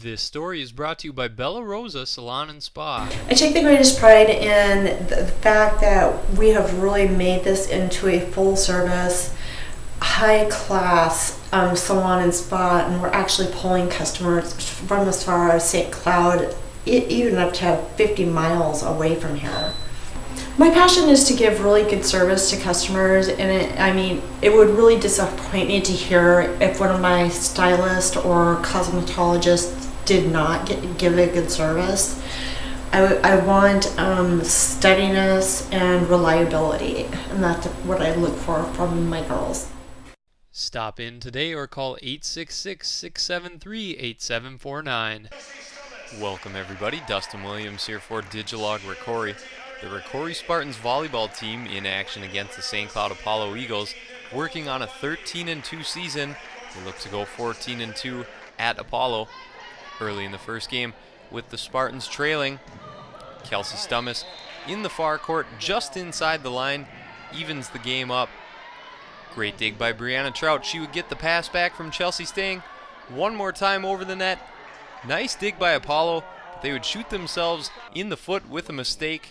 This story is brought to you by Bella Rosa Salon and Spa. I take the greatest pride in the fact that we have really made this into a full-service, high-class salon and spa, and we're actually pulling customers from as far as St. Cloud, even up to 50 miles away from here. My passion is to give really good service to customers, and it would really disappoint me to hear if one of my stylists or cosmetologists did not give a good service. I want steadiness and reliability, and that's what I look for from my girls. Stop in today or call 866-673-8749. Welcome everybody, Dustin Williams here for Digilog ROCORI. The ROCORI Spartans volleyball team in action against the St. Cloud Apollo Eagles, working on a 13-2 season. They look to go 14-2 at Apollo. Early in the first game, with the Spartans trailing, Kelsey Stummis in the far court, just inside the line, evens the game up. Great dig by Brianna Trout. She would get the pass back from Chelsea Stang. One more time over the net. Nice dig by Apollo, but they would shoot themselves in the foot with a mistake.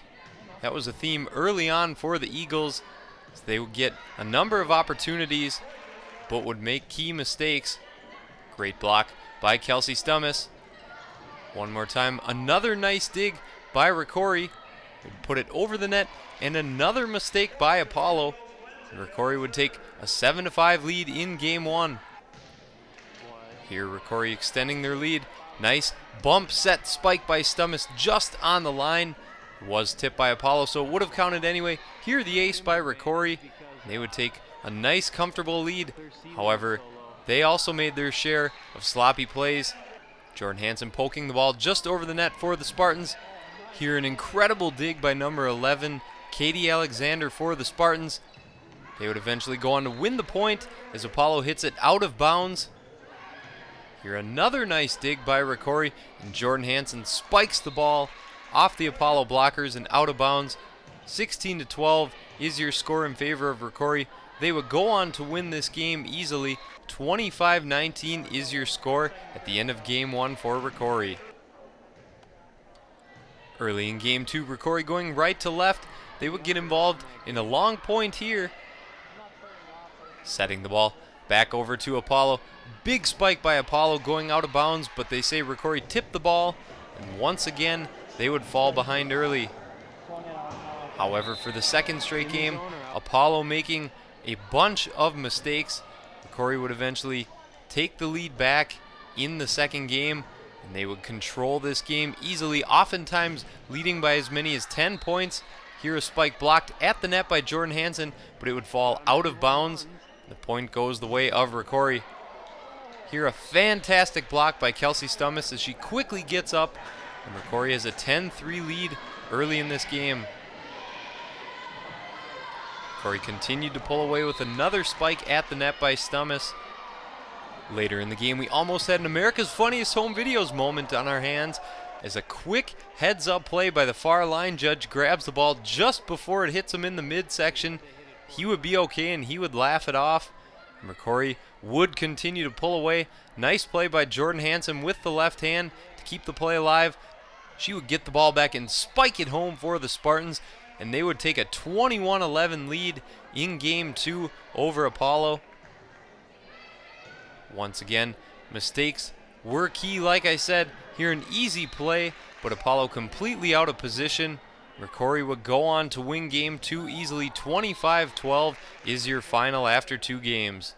That was a theme early on for the Eagles. So they would get a number of opportunities, but would make key mistakes. Great block by Kelsey Stummis. One more time, another nice dig by ROCORI. Would put it over the net, and another mistake by Apollo. ROCORI would take a 7-5 lead in game one. Here ROCORI extending their lead. Nice bump set spike by Stummis just on the line. It was tipped by Apollo, so it would have counted anyway. Here the ace by ROCORI. They would take a nice comfortable lead. However, they also made their share of sloppy plays. Jordan Hansen poking the ball just over the net for the Spartans. Here an incredible dig by number 11, Katie Alexander for the Spartans. They would eventually go on to win the point as Apollo hits it out of bounds. Here another nice dig by ROCORI, and Jordan Hansen spikes the ball off the Apollo blockers and out of bounds. 16-12 is your score in favor of ROCORI. They would go on to win this game easily. 25-19 is your score at the end of game one for ROCORI. Early in game two, ROCORI going right to left. They would get involved in a long point here. Setting the ball back over to Apollo. Big spike by Apollo going out of bounds, but they say ROCORI tipped the ball, and once again they would fall behind early. However, for the second straight game, Apollo making a bunch of mistakes. ROCORI would eventually take the lead back in the second game, and they would control this game easily, oftentimes leading by as many as 10 points. Here a spike blocked at the net by Jordan Hansen, but it would fall out of bounds. The point goes the way of ROCORI. Here a fantastic block by Kelsey Stummis as she quickly gets up, and ROCORI has a 10-3 lead early in this game. ROCORI continued to pull away with another spike at the net by Stummis. Later in the game, we almost had an America's Funniest Home Videos moment on our hands as a quick heads-up play by the far line judge grabs the ball just before it hits him in the midsection. He would be okay and he would laugh it off. And ROCORI would continue to pull away. Nice play by Jordan Hansen with the left hand to keep the play alive. She would get the ball back and spike it home for the Spartans, and they would take a 21-11 lead in game two over Apollo. Once again, mistakes were key, like I said. Here an easy play, but Apollo completely out of position. ROCORI would go on to win game two easily. 25-12 is your final after two games.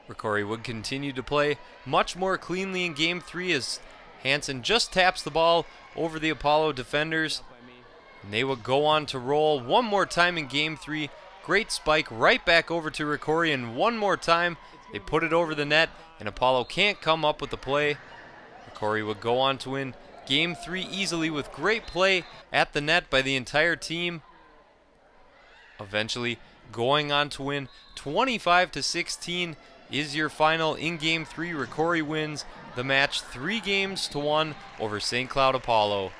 ROCORI would continue to play much more cleanly in game three as Hansen just taps the ball over the Apollo defenders. And they would go on to roll one more time in game three. Great spike right back over to ROCORI, and one more time they put it over the net, and Apollo can't come up with the play. ROCORI would go on to win game three easily with great play at the net by the entire team. Eventually going on to win 25-16 is your final in game three. ROCORI wins the match 3-1 over St. Cloud Apollo.